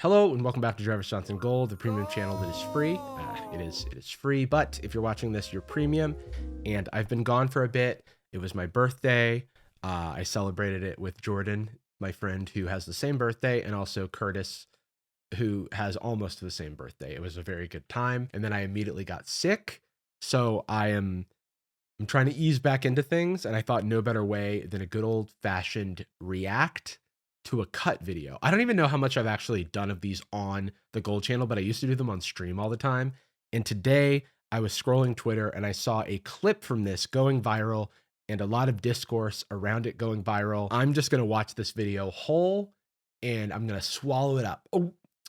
Hello and welcome back to Driver's Johnson Gold, the premium channel that is free. It is free, but if you're watching this, you're premium. And I've been gone for a bit. It was my birthday. I celebrated it with Jordan, my friend who has the same birthday, and also Curtis, who has almost the same birthday. It was a very good time. And then I immediately got sick. So I'm trying to ease back into things, and I thought no better way than a good old-fashioned react to a cut video. I don't even know how much I've actually done of these on the Gold channel, but I used to do them on stream all the time. And today I was scrolling Twitter and I saw a clip from this going viral and a lot of discourse around it going viral. I'm just going to watch this video whole and I'm going to swallow it up.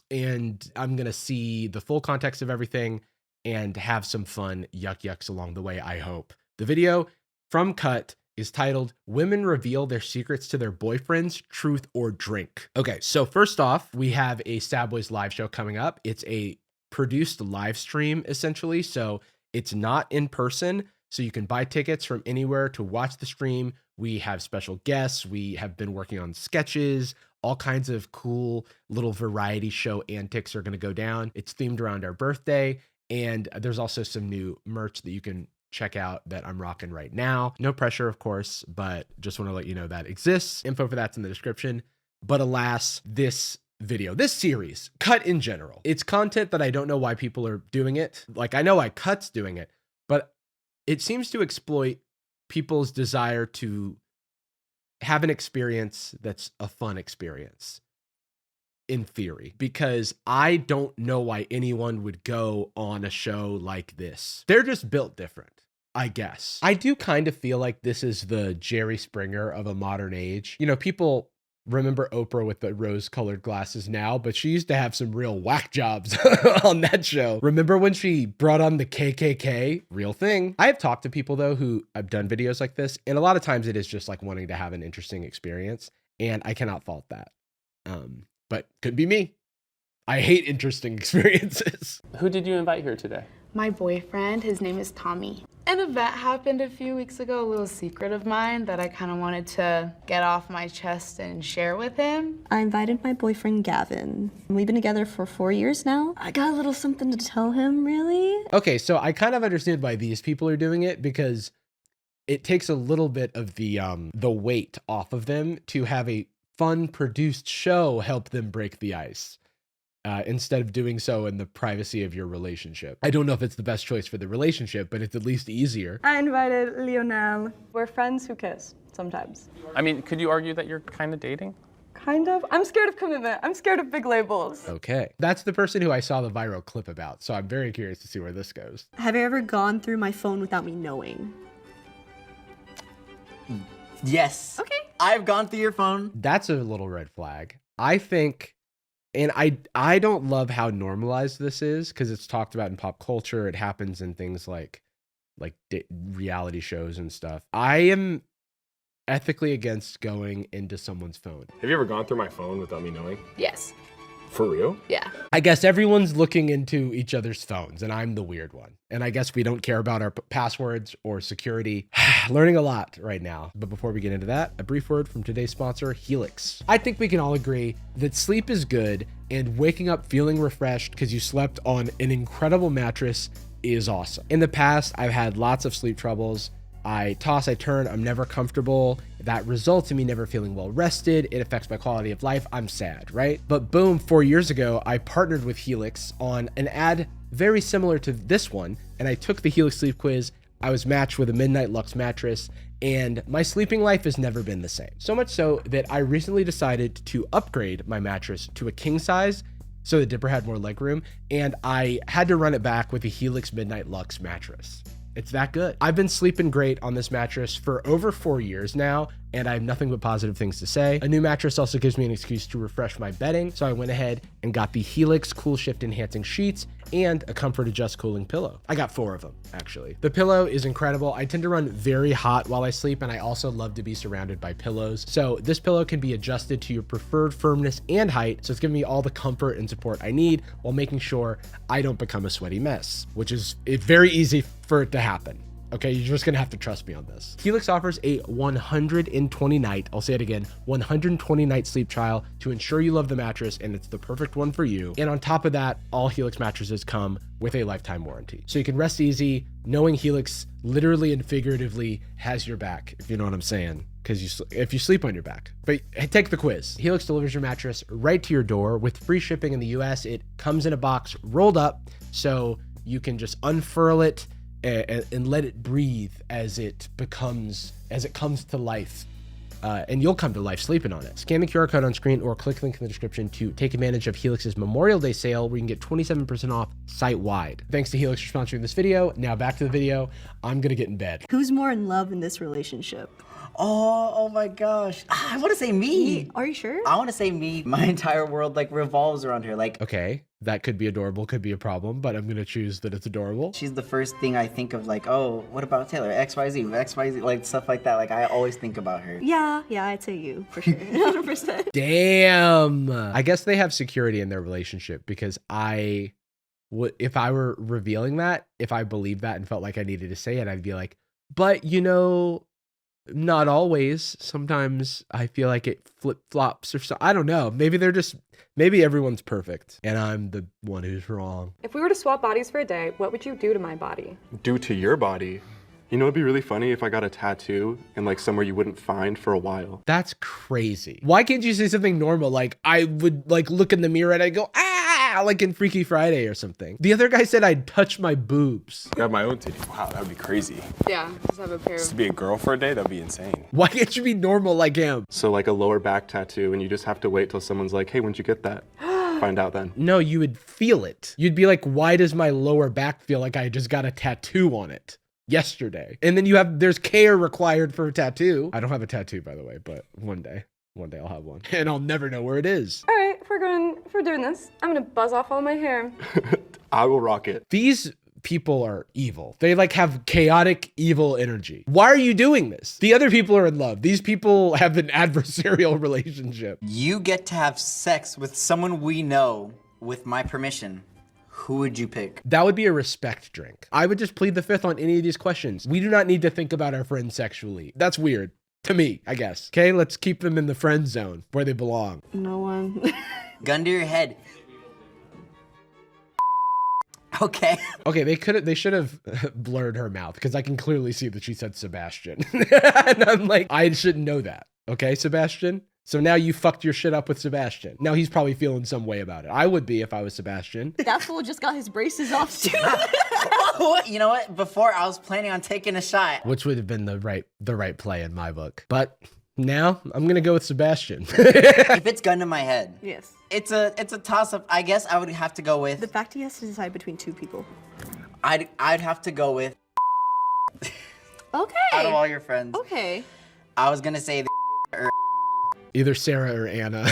And I'm going to see the full context of everything and have some fun yucks along the way, I hope. The video from Cut is titled Women Reveal Their Secrets to Their Boyfriends, Truth or Drink. Okay, so first off, we have a Sad Boys live show coming up. It's a produced live stream, essentially, so it's not in person, so you can buy tickets from anywhere to watch the stream. We have special guests. We have been working on sketches. All kinds of cool little variety show antics are going to go down. It's themed around our birthday, and there's also some new merch that you can check out that I'm rocking right now. No pressure, of course, but just want to let you know that exists. Info for that's in the description. But alas, this video, this series, Cut in general, it's content that I don't know why people are doing it. Like, I know why Cut's doing it, but it seems to exploit people's desire to have an experience that's a fun experience. In theory, because I don't know why anyone would go on a show like this. They're just built different, I guess. I do kind of feel like this is the Jerry Springer of a modern age. You know, people remember Oprah with the rose-colored glasses now, but she used to have some real whack jobs on that show. Remember when she brought on the KKK? Real thing. I have talked to people, though, who have done videos like this, and a lot of times it is just like wanting to have an interesting experience, and I cannot fault that. But could be me. I hate interesting experiences. Who did you invite here today? My boyfriend, his name is Tommy. An event happened a few weeks ago, a little secret of mine that I kind of wanted to get off my chest and share with him. I invited my boyfriend, Gavin. We've been together for 4 years now. I got a little something to tell him, really. Okay, so I kind of understand why these people are doing it, because it takes a little bit of the weight off of them to have a fun produced show help them break the ice instead of doing so in the privacy of your relationship. I don't know if it's the best choice for the relationship, but it's at least easier. I invited Lionel. We're friends who kiss sometimes. I mean, could you argue that you're kind of dating? Kind of. I'm scared of commitment. I'm scared of big labels. Okay. That's the person who I saw the viral clip about, so I'm very curious to see where this goes. Have you ever gone through my phone without me knowing? Yes. Okay. I've gone through your phone. That's a little red flag. I think, and I don't love how normalized this is because it's talked about in pop culture. It happens in things like reality shows and stuff. I am ethically against going into someone's phone. Have you ever gone through my phone without me knowing? Yes. For real? Yeah. I guess everyone's looking into each other's phones, and I'm the weird one. And I guess we don't care about our passwords or security. Learning a lot right now. But before we get into that, a brief word from today's sponsor, Helix. I think we can all agree that sleep is good, and waking up feeling refreshed because you slept on an incredible mattress is awesome. In the past, I've had lots of sleep troubles. I toss, I turn, I'm never comfortable. That results in me never feeling well rested. It affects my quality of life. I'm sad, right? But boom, 4 years ago, I partnered with Helix on an ad very similar to this one, and I took the Helix sleep quiz. I was matched with a Midnight Lux mattress, and my sleeping life has never been the same. So much so that I recently decided to upgrade my mattress to a king size so the Dipper had more legroom, and I had to run it back with the Helix Midnight Lux mattress. It's that good. I've been sleeping great on this mattress for over 4 years now, and I have nothing but positive things to say. A new mattress also gives me an excuse to refresh my bedding, so I went ahead and got the Helix Cool Shift Enhancing Sheets and a Comfort Adjust Cooling Pillow. I got 4 of them, actually. The pillow is incredible. I tend to run very hot while I sleep, and I also love to be surrounded by pillows. So this pillow can be adjusted to your preferred firmness and height, so it's giving me all the comfort and support I need while making sure I don't become a sweaty mess, which is very easy for it to happen. Okay, you're just gonna have to trust me on this. Helix offers a 120 night, I'll say it again, 120 night sleep trial to ensure you love the mattress and it's the perfect one for you. And on top of that, all Helix mattresses come with a lifetime warranty. So you can rest easy knowing Helix literally and figuratively has your back, if you know what I'm saying. Because if you sleep on your back. But take the quiz. Helix delivers your mattress right to your door with free shipping in the US. It comes in a box rolled up, so you can just unfurl it and let it breathe as it comes to life. And you'll come to life sleeping on it. Scan the QR code on screen or click the link in the description to take advantage of Helix's Memorial Day sale where you can get 27% off site-wide. Thanks to Helix for sponsoring this video. Now back to the video. I'm gonna get in bed. Who's more in love in this relationship? Oh my gosh. I want to say me. Are you sure? I want to say me. My entire world like revolves around her. Like, Okay, that could be adorable, could be a problem, but I'm gonna choose that it's adorable. she's the first thing I think of. Like, oh, what about Taylor? XYZ, like stuff like that. Like, I always think about her. Yeah, I'd say you, for sure. 100%. Damn. I guess they have security in their relationship because if I were revealing that, if I believed that and felt like I needed to say it, I'd be like, but you know, not always. Sometimes I feel like it flip-flops or so. I don't know. Maybe everyone's perfect and I'm the one who's wrong. If we were to swap bodies for a day, what would you do to my body? Do to your body? You know, it'd be really funny if I got a tattoo in like somewhere you wouldn't find for a while. That's crazy. Why can't you say something normal? Like I would like look in the mirror and I go, ah, like in Freaky Friday or something. The other guy said I'd touch my boobs. I have my own titty. Wow, that would be crazy. Yeah, just have a pair Just to of... be a girl for a day, that'd be insane. Why can't you be normal like him? So like a lower back tattoo and you just have to wait till someone's like, hey, when'd you get that? Find out then. No, you would feel it. You'd be like, why does my lower back feel like I just got a tattoo on it yesterday? And then there's care required for a tattoo. I don't have a tattoo, by the way, but one day I'll have one and I'll never know where it is. All right, if we're doing this, I'm gonna buzz off all my hair. I will rock it. These people are evil. They like have chaotic evil energy. Why are you doing this? The other people are in love. These people have an adversarial relationship. You get to have sex with someone we know with my permission. Who would you pick? That would be a respect drink. I would just plead the fifth on any of these questions. We do not need to think about our friends sexually. That's weird. To me, I guess. Okay, let's keep them in the friend zone where they belong. No one. Gun to your head. Okay. Okay, they should have blurred her mouth because I can clearly see that she said Sebastian. And I'm like, I shouldn't know that. Okay, Sebastian? So now you fucked your shit up with Sebastian. Now he's probably feeling some way about it. I would be if I was Sebastian. That fool just got his braces off too. You know what? Before I was planning on taking a shot. Which would have been the right play in my book. But now I'm gonna go with Sebastian. If it's gun to my head. Yes. It's a toss-up. I guess I would have to go with... The fact he has to decide between two people. I'd have to go with... Okay. Out of all your friends. Okay. I was gonna say Either Sarah or Anna.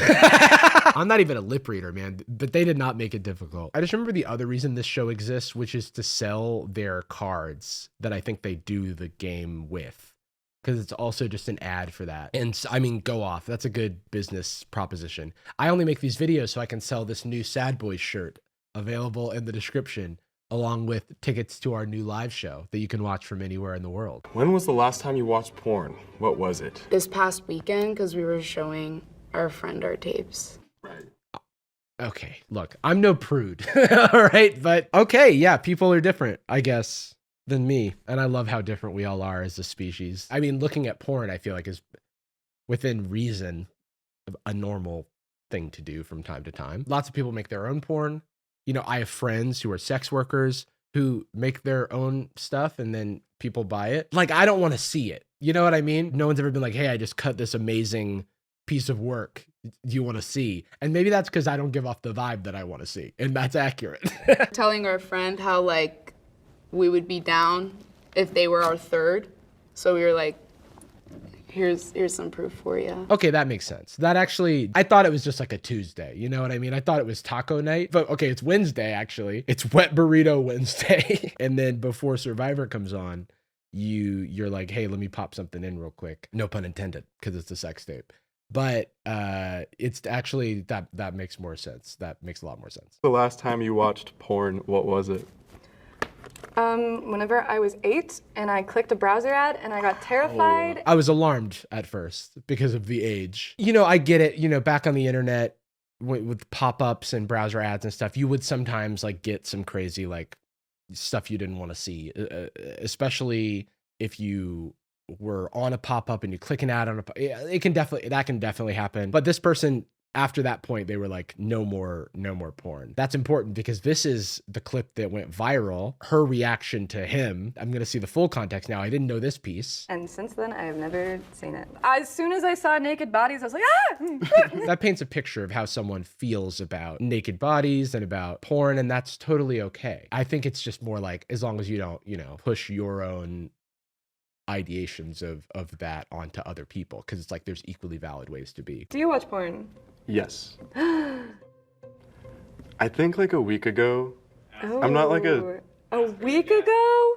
I'm not even a lip reader, man, but they did not make it difficult. I just remember the other reason this show exists, which is to sell their cards that I think they do the game with. Because it's also just an ad for that. And I mean, go off. That's a good business proposition. I only make these videos so I can sell this new Sad Boys shirt available in the description, along with tickets to our new live show that you can watch from anywhere in the world. When was the last time you watched porn? What was it? This past weekend, because we were showing our friend our tapes. Right. Okay, look, I'm no prude, all right? But okay, yeah, people are different, I guess, than me. And I love how different we all are as a species. I mean, looking at porn, I feel like is within reason a normal thing to do from time to time. Lots of people make their own porn. You know, I have friends who are sex workers who make their own stuff and then people buy it. Like, I don't want to see it. You know what I mean? No one's ever been like, hey, I just cut this amazing piece of work. Do you want to see? And maybe that's because I don't give off the vibe that I want to see. And that's accurate. Telling our friend how, like, we would be down if they were our third. So we were like, here's some proof for you. Okay, that makes sense. That actually, I thought it was just like a Tuesday. You know what I mean? I thought it was taco night. But okay, it's Wednesday, actually. It's Wet Burrito Wednesday. And then before Survivor comes on, you're like, hey, let me pop something in real quick. No pun intended, because it's a sex tape. But it's actually, that makes more sense. That makes a lot more sense. The last time you watched porn, what was it? Whenever I was 8 and I clicked a browser ad and I got terrified. I was alarmed at first because of the age. You know, I get it. You know, back on the internet with pop-ups and browser ads and stuff, you would sometimes like get some crazy like stuff you didn't want to see, especially if you were on a pop-up and you click an ad on that can definitely happen. But this person, after that point, they were like, no more porn. That's important because this is the clip that went viral. Her reaction to him. I'm going to see the full context now. I didn't know this piece. And since then, I have never seen it. As soon as I saw naked bodies, I was like, ah! That paints a picture of how someone feels about naked bodies and about porn, and that's totally okay. I think it's just more like, as long as you don't, you know, push your own ideations of that onto other people, because it's like there's equally valid ways to be. Do you watch porn? Yes. I think like a week ago. Oh, I'm not like a week ago?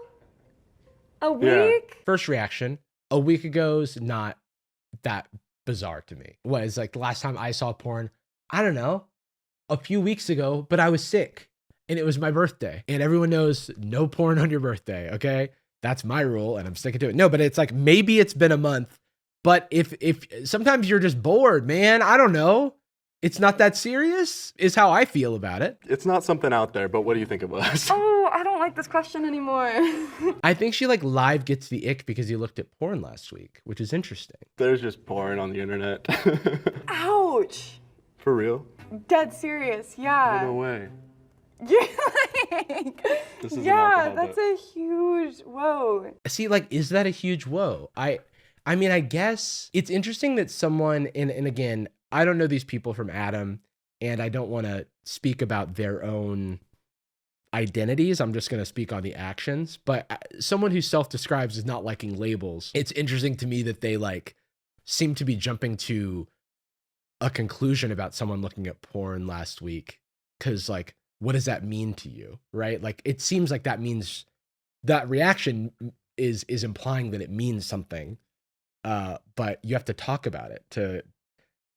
A week? Yeah. First reaction, a week ago's not that bizarre to me. Was like the last time I saw porn, I don't know, a few weeks ago, but I was sick and it was my birthday. And everyone knows no porn on your birthday, okay? That's my rule and I'm sticking to it. No, but it's like maybe it's been a month, but if sometimes you're just bored, man, I don't know. It's not that serious, is how I feel about it. It's not something out there, but what do you think it was? Oh, I don't like this question anymore. I think she like live gets the ick because you looked at porn last week, which is interesting. There's just porn on the internet. Ouch. For real? Dead serious, yeah. No way. Yeah, like, This is an yeah, alcohol that's bet. a huge whoa. See, like, is that a huge whoa? I mean, I guess it's interesting that someone, and again, I don't know these people from Adam, and I don't want to speak about their own identities. I'm just going to speak on the actions. But someone who self-describes as not liking labels, it's interesting to me that they like seem to be jumping to a conclusion about someone looking at porn last week. Because like, what does that mean to you, right? Like, it seems like that means that reaction is implying that it means something. But you have to talk about it to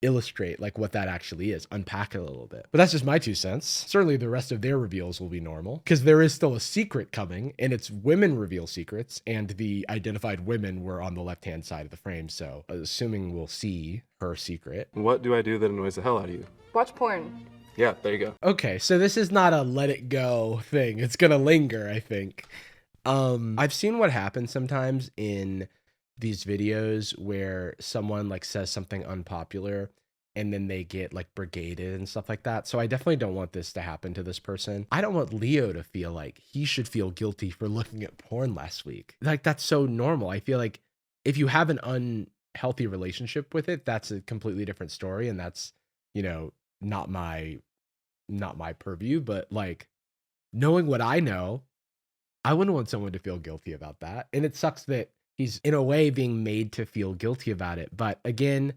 illustrate like what that actually is, unpack it a little bit. But that's just my 2 cents. Certainly the rest of their reveals will be normal because there is still a secret coming, and it's women reveal secrets, and the identified women were on the left-hand side of the frame. So assuming we'll see her secret. What do I do that annoys the hell out of you? Watch porn. Yeah, there you go. Okay, so this is not a let it go thing. It's gonna linger, I think. I've seen what happens sometimes in these videos where someone like says something unpopular and then they get like brigaded and stuff like that. So I definitely don't want this to happen to this person. I don't want Leo to feel like he should feel guilty for looking at porn last week. Like, that's so normal. I feel like if you have an unhealthy relationship with it, that's a completely different story. And that's, you know, not my purview, but like, knowing what I know, I wouldn't want someone to feel guilty about that. And it sucks that he's in a way being made to feel guilty about it. But again,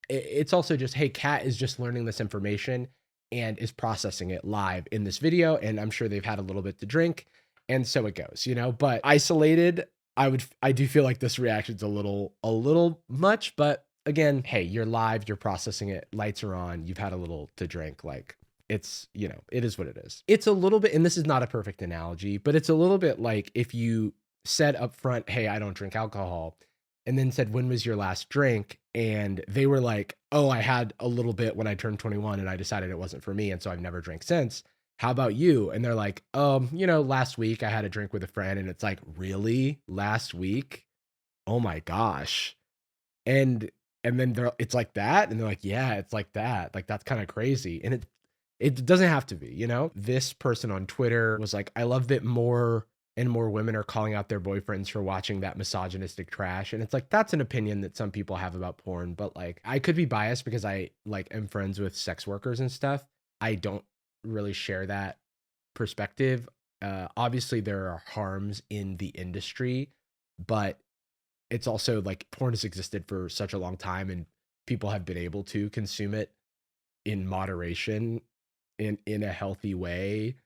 it's also just, hey, Kat is just learning this information and is processing it live in this video. And I'm sure they've had a little bit to drink. And so it goes, you know, but isolated, I do feel like this reaction's a little much, but again, hey, you're live, you're processing it, lights are on, you've had a little to drink, like, it's, you know, it is what it is. It's a little bit, and this is not a perfect analogy, but it's a little bit like if you said up front, hey, I don't drink alcohol, and then said, when was your last drink? And they were like, oh, I had a little bit when I turned 21 and I decided it wasn't for me, and so I've never drank since. How about you? And they're like, you know, last week I had a drink with a friend. And it's like, really? Last week? Oh my gosh. And then it's like that. And they're like, yeah, it's like that. Like, that's kind of crazy. And it doesn't have to be, you know? This person on Twitter was like, I love that more and more women are calling out their boyfriends for watching that misogynistic trash. And it's like, that's an opinion that some people have about porn, but like, I could be biased because I like am friends with sex workers and stuff. I don't really share that perspective. Obviously there are harms in the industry, but it's also like porn has existed for such a long time and people have been able to consume it in moderation in a healthy way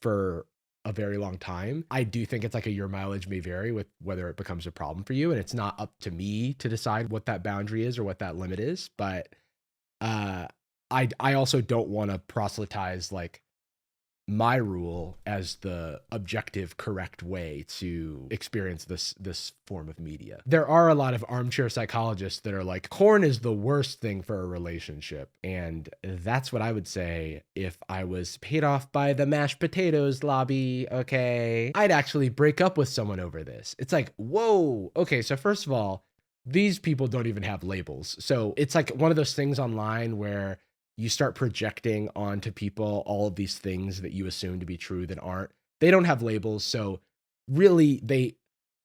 for a very long time. I do think it's like your mileage may vary with whether it becomes a problem for you, and it's not up to me to decide what that boundary is or what that limit is. But I also don't want to proselytize like my rule as the objective, correct way to experience this form of media. There are a lot of armchair psychologists that are like, porn is the worst thing for a relationship. And that's what I would say if I was paid off by the mashed potatoes lobby, okay? I'd actually break up with someone over this. It's like, whoa, okay, so first of all, these people don't even have labels. So it's like one of those things online where you start projecting onto people all of these things that you assume to be true that aren't. They don't have labels, so really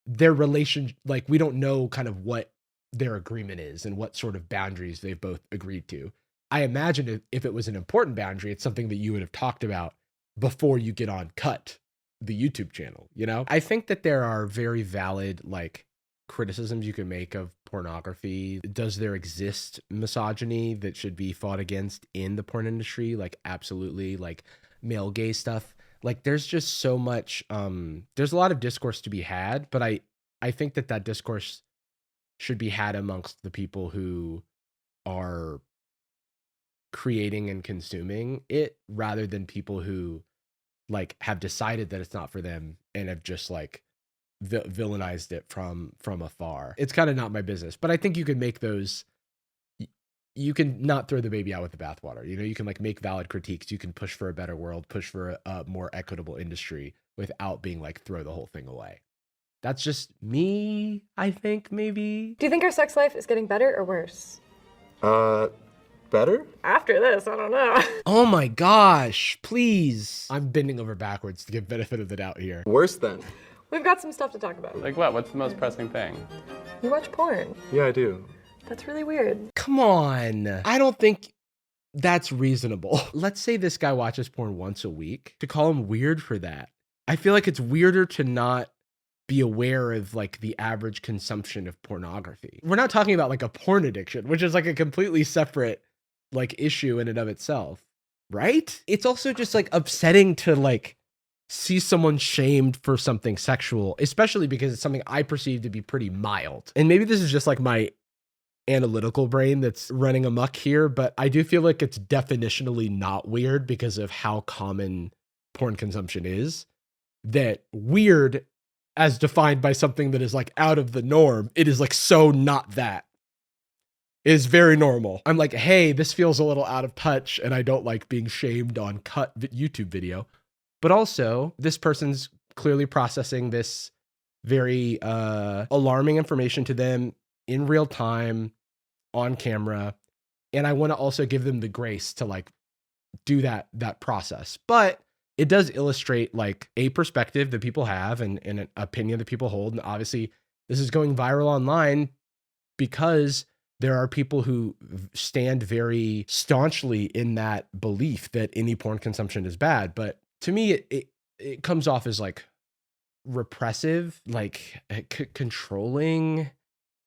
their relation, like we don't know kind of what their agreement is and what sort of boundaries they've both agreed to. I imagine if it was an important boundary, it's something that you would have talked about before you get on Cut, the YouTube channel, you know? I think that there are very valid like criticisms you can make of pornography. Does there exist misogyny that should be fought against in the porn industry? Like absolutely, like male gay stuff. Like there's just so much, there's a lot of discourse to be had, but I think that discourse should be had amongst the people who are creating and consuming it rather than people who like have decided that it's not for them and have just like villainized it from afar. It's kind of not my business, but I think you can make those, you can not throw the baby out with the bathwater. You know, you can like make valid critiques. You can push for a better world, push for a more equitable industry without being like throw the whole thing away. That's just me, I think, maybe. Do you think our sex life is getting better or worse? Better? After this, I don't know. Oh my gosh, please. I'm bending over backwards to give benefit of the doubt here. Worse then? We've got some stuff to talk about. Like what? What's the most pressing thing? You watch porn. Yeah, I do. That's really weird. Come on. I don't think that's reasonable. Let's say this guy watches porn once a week. To call him weird for that, I feel like it's weirder to not be aware of like the average consumption of pornography. We're not talking about like a porn addiction, which is like a completely separate like issue in and of itself, right? It's also just like upsetting to like see someone shamed for something sexual, especially because it's something I perceive to be pretty mild. And maybe this is just like my analytical brain that's running amok here, but I do feel like it's definitionally not weird because of how common porn consumption is. That weird, as defined by something that is like out of the norm, it is like so not that. It is very normal. I'm like, hey, this feels a little out of touch and I don't like being shamed on Cut YouTube video. But also, this person's clearly processing this very alarming information to them in real time, on camera. And I want to also give them the grace to like do that process. But it does illustrate like a perspective that people have and an opinion that people hold. And obviously, this is going viral online because there are people who stand very staunchly in that belief that any porn consumption is bad. But to me, it comes off as like repressive, like controlling,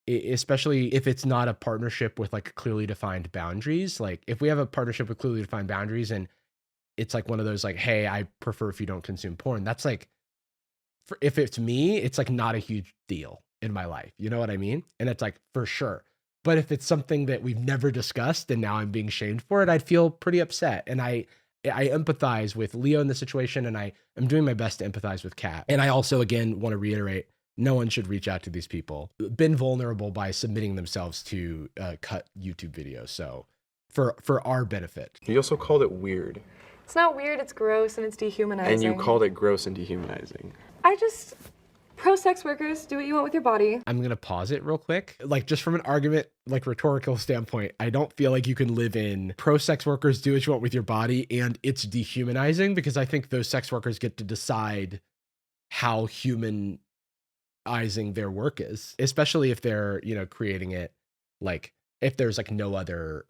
especially if it's not a partnership with like clearly defined boundaries. Like if we have a partnership with clearly defined boundaries and it's like one of those like, hey, I prefer if you don't consume porn. That's like, if it's me, it's like not a huge deal in my life. You know what I mean? And it's like, for sure. But if it's something that we've never discussed and now I'm being shamed for it, I'd feel pretty upset. And I empathize with Leo in this situation, and I am doing my best to empathize with Kat. And I also, again, want to reiterate, no one should reach out to these people. Been vulnerable by submitting themselves to Cut YouTube videos. So for our benefit. You also called it weird. It's not weird, it's gross, and it's dehumanizing. And you called it gross and dehumanizing. Pro-sex workers, do what you want with your body. I'm going to pause it real quick. Like just from an argument, like rhetorical standpoint, I don't feel like you can live in pro-sex workers do what you want with your body and it's dehumanizing, because I think those sex workers get to decide how humanizing their work is, especially if they're, you know, creating it like if there's like no other,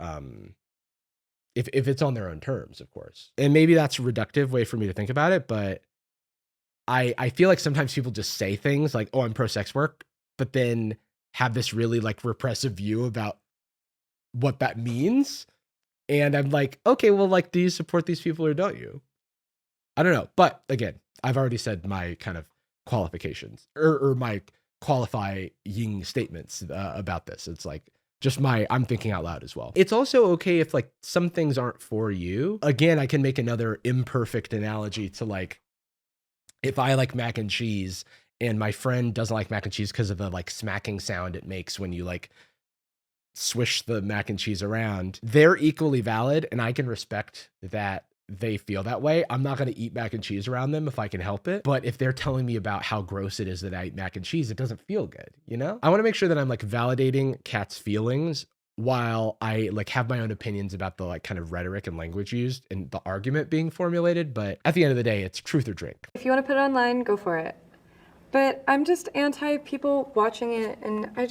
if it's on their own terms, of course. And maybe that's a reductive way for me to think about it, but I feel like sometimes people just say things like, oh, I'm pro-sex work, but then have this really like repressive view about what that means. And I'm like, okay, well, like, do you support these people or don't you? I don't know. But again, I've already said my kind of qualifications or my qualifying statements about this. It's like, I'm thinking out loud as well. It's also okay if like some things aren't for you. Again, I can make another imperfect analogy to like, if I like mac and cheese and my friend doesn't like mac and cheese because of the like smacking sound it makes when you like swish the mac and cheese around, they're equally valid. And I can respect that they feel that way. I'm not going to eat mac and cheese around them if I can help it. But if they're telling me about how gross it is that I eat mac and cheese, it doesn't feel good. You know, I want to make sure that I'm like validating Kat's feelings while I like have my own opinions about the like kind of rhetoric and language used and the argument being formulated. But at the end of the day, it's truth or drink. If you want to put it online, go for it. But I'm just anti people watching it, and I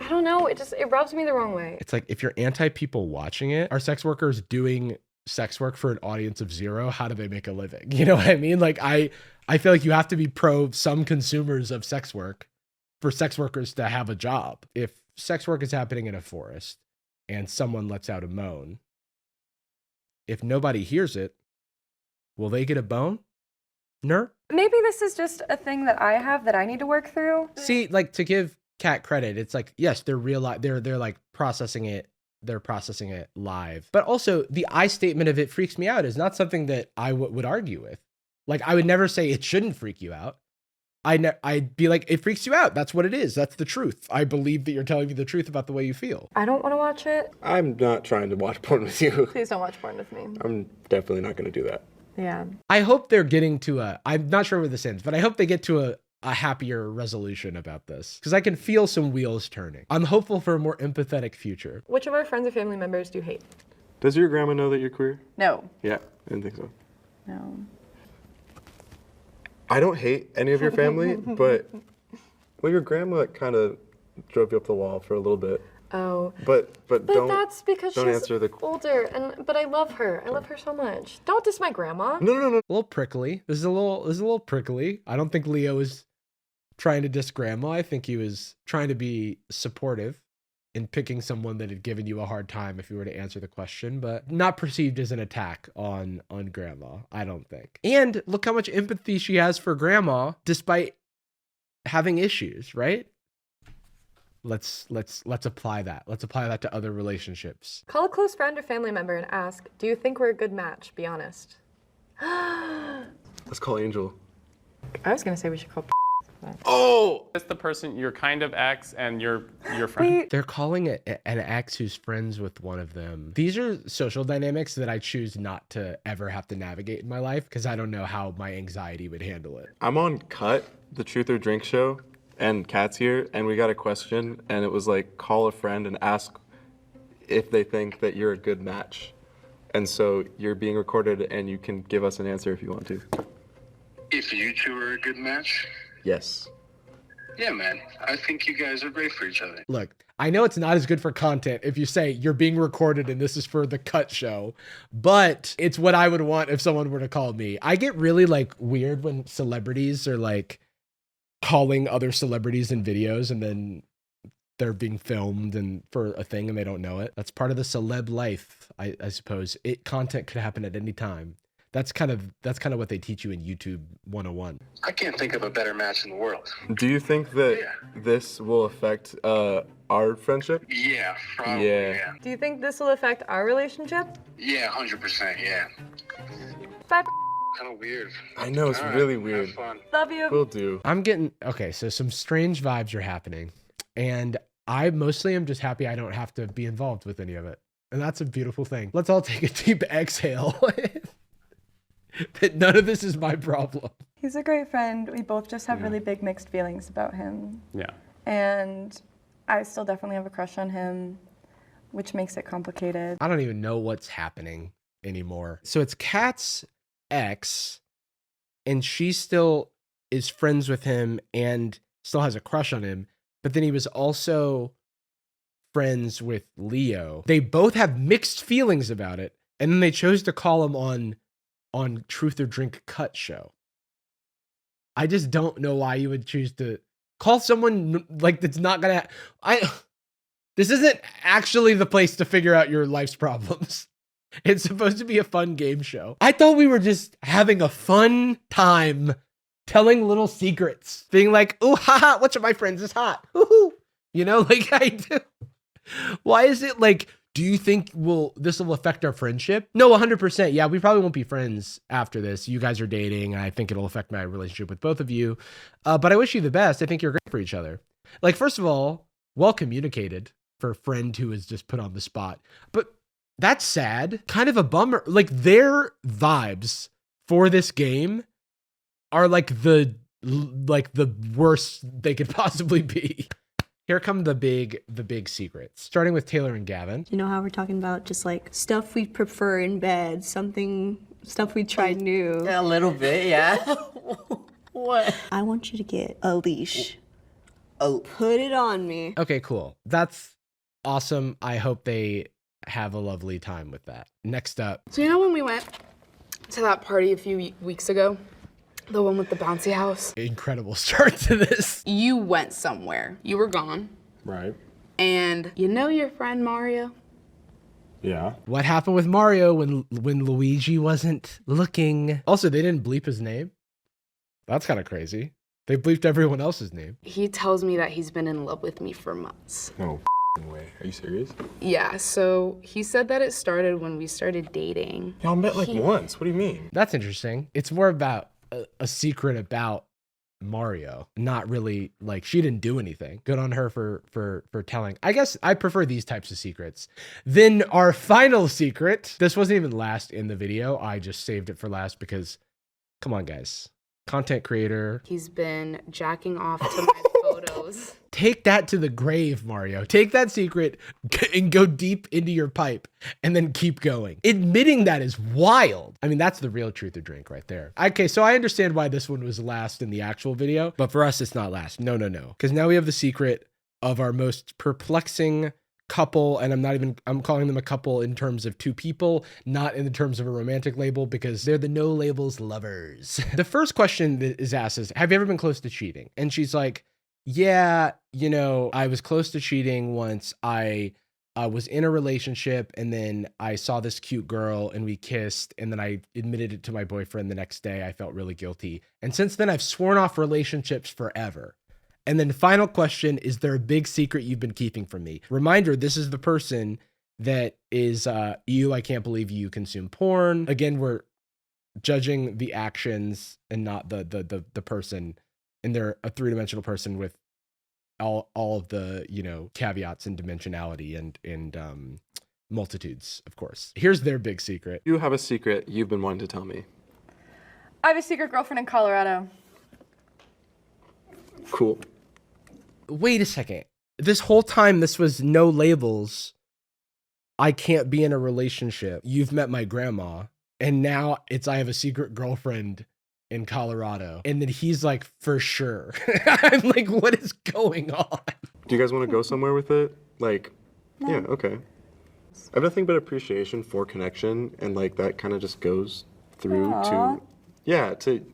don't know, it rubs me the wrong way. It's like, if you're anti people watching it, are sex workers doing sex work for an audience of zero? How do they make a living? You know what I mean? Like, I feel like you have to be pro some consumers of sex work for sex workers to have a job. If sex work is happening in a forest and someone lets out a moan, if nobody hears it, will they get a bone? Ner? Maybe this is just a thing that I have that I need to work through. See, like, to give Kat credit, it's like, yes, they're they're like processing it. They're processing it live. But also the I statement of it freaks me out is not something that I would argue with. Like, I would never say it shouldn't freak you out. I'd be like, it freaks you out. That's what it is. That's the truth. I believe that you're telling me the truth about the way you feel. I don't want to watch it. I'm not trying to watch porn with you. Please don't watch porn with me. I'm definitely not going to do that. Yeah. I hope they're getting to I'm not sure where this ends, but I hope they get to a happier resolution about this, because I can feel some wheels turning. I'm hopeful for a more empathetic future. Which of our friends or family members do you hate? Does your grandma know that you're queer? No. Yeah, I didn't think so. No. I don't hate any of your family, but well, your grandma kind of drove you up the wall for a little bit. Oh. But don't. That's because don't she's answer the... older, but I love her. I love her so much. Don't diss my grandma. No. A little prickly. This is a little prickly. I don't think Leo is trying to diss grandma. I think he was trying to be supportive in picking someone that had given you a hard time if you were to answer the question, but not perceived as an attack on grandma, I don't think. And look how much empathy she has for grandma despite having issues, right? Let's apply that. Let's apply that to other relationships. Call a close friend or family member and ask, do you think we're a good match? Be honest. Let's call Angel. I was gonna say we should call. Oh! It's the person, your kind of ex and your friend. They're calling it an ex who's friends with one of them. These are social dynamics that I choose not to ever have to navigate in my life because I don't know how my anxiety would handle it. I'm on Cut, the Truth or Drink show, and Kat's here, and we got a question, and it was like, call a friend and ask if they think that you're a good match. And so you're being recorded, and you can give us an answer if you want to. If you two are a good match? Yes. Yeah, man. I think you guys are great for each other. Look, I know it's not as good for content if you say you're being recorded and this is for the Cut show, but it's what I would want if someone were to call me. I get really like weird when celebrities are like calling other celebrities in videos and then they're being filmed and for a thing and they don't know it. That's part of the celeb life, I suppose. Content could happen at any time. That's kind of what they teach you in YouTube 101. I can't think of a better match in the world. Do you think that this will affect our friendship? Yeah, probably, yeah. Do you think this will affect our relationship? Yeah, 100%, yeah. Bye. Kind of weird. I know, it's really weird. Have fun. Love you. Will do. Okay, so some strange vibes are happening. And I mostly am just happy I don't have to be involved with any of it. And that's a beautiful thing. Let's all take a deep exhale. That none of this is my problem. He's a great friend. We both just have really big mixed feelings about him. Yeah. And I still definitely have a crush on him, which makes it complicated. I don't even know what's happening anymore. So it's Kat's ex, and she still is friends with him and still has a crush on him. But then he was also friends with Leo. They both have mixed feelings about it. And then they chose to call him on Truth or Drink Cut show. I just don't know why you would choose to call someone like that's not gonna. This isn't actually the place to figure out your life's problems. It's supposed to be a fun game show. I thought we were just having a fun time telling little secrets, being like, "Ooh, haha, which of my friends is hot?" Ooh, you know, like I do. Why is it like, do you think this will affect our friendship? No, 100%. Yeah, we probably won't be friends after this. You guys are dating, and I think it'll affect my relationship with both of you. But I wish you the best. I think you're great for each other. Like, first of all, well communicated for a friend who is just put on the spot. But that's sad. Kind of a bummer. Like, their vibes for this game are like the worst they could possibly be. Here come the big secrets. Starting with Taylor and Gavin. You know how we're talking about just like stuff we prefer in bed, stuff we try new. Yeah, a little bit, yeah. What? I want you to get a leash. Oh. Put it on me. Okay, cool. That's awesome. I hope they have a lovely time with that. Next up. So you know when we went to that party a few weeks ago? The one with the bouncy house? Incredible start to this. You went somewhere. You were gone. Right. And you know your friend Mario? Yeah. What happened with Mario when Luigi wasn't looking? Also, they didn't bleep his name. That's kind of crazy. They bleeped everyone else's name. He tells me that he's been in love with me for months. No way. Are you serious? Yeah, so he said that it started when we started dating. Y'all met like once. What do you mean? That's interesting. It's more about a secret about Mario, not really like she didn't do anything. Good on her for telling. I guess I prefer these types of secrets. Then our final secret. This wasn't even last in the video. I just saved it for last because, come on, guys. Content creator. He's been jacking off to my photos. Take that to the grave, Mario. Take that secret and go deep into your pipe and then keep going. Admitting that is wild. I mean, that's the real truth or drink right there. Okay, so I understand why this one was last in the actual video, but for us, it's not last. No. Because now we have the secret of our most perplexing couple, and I'm calling them a couple in terms of two people, not in the terms of a romantic label, because they're the no labels lovers. The first question that is asked is, have you ever been close to cheating? And she's like, yeah, you know, I was close to cheating once. I was in a relationship, and then I saw this cute girl and we kissed, and then I admitted it to my boyfriend the next day. I felt really guilty. And since then I've sworn off relationships forever. And then the final question, is there a big secret you've been keeping from me? Reminder, this is the person that is I can't believe you consume porn. Again, we're judging the actions and not the person. And they're a three-dimensional person with all of the, you know, caveats and dimensionality and multitudes, of course. Here's their big secret. You have a secret you've been wanting to tell me. I have a secret girlfriend in Colorado. Cool. Wait a second. This whole time this was no labels. I can't be in a relationship. You've met my grandma. And now it's I have a secret girlfriend in Colorado. And then he's like, for sure. I'm like, what is going on? Do you guys want to go somewhere with it? Like, yeah, okay. I have nothing but appreciation for connection, and like that kind of just goes through to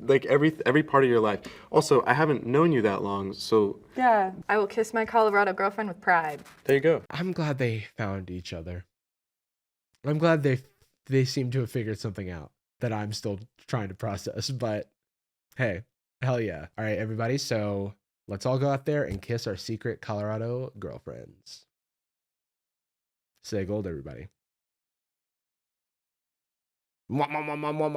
like every part of your life. Also, I haven't known you that long, so Yeah, I will kiss my Colorado girlfriend with pride. there you go. I'm glad they found each other. I'm glad they seem to have figured something out that I'm still trying to process, but hey, hell yeah. All right, everybody, so let's all go out there and kiss our secret Colorado girlfriends. Say gold, everybody. Mwah, mwah, mwah, mwah, mwah.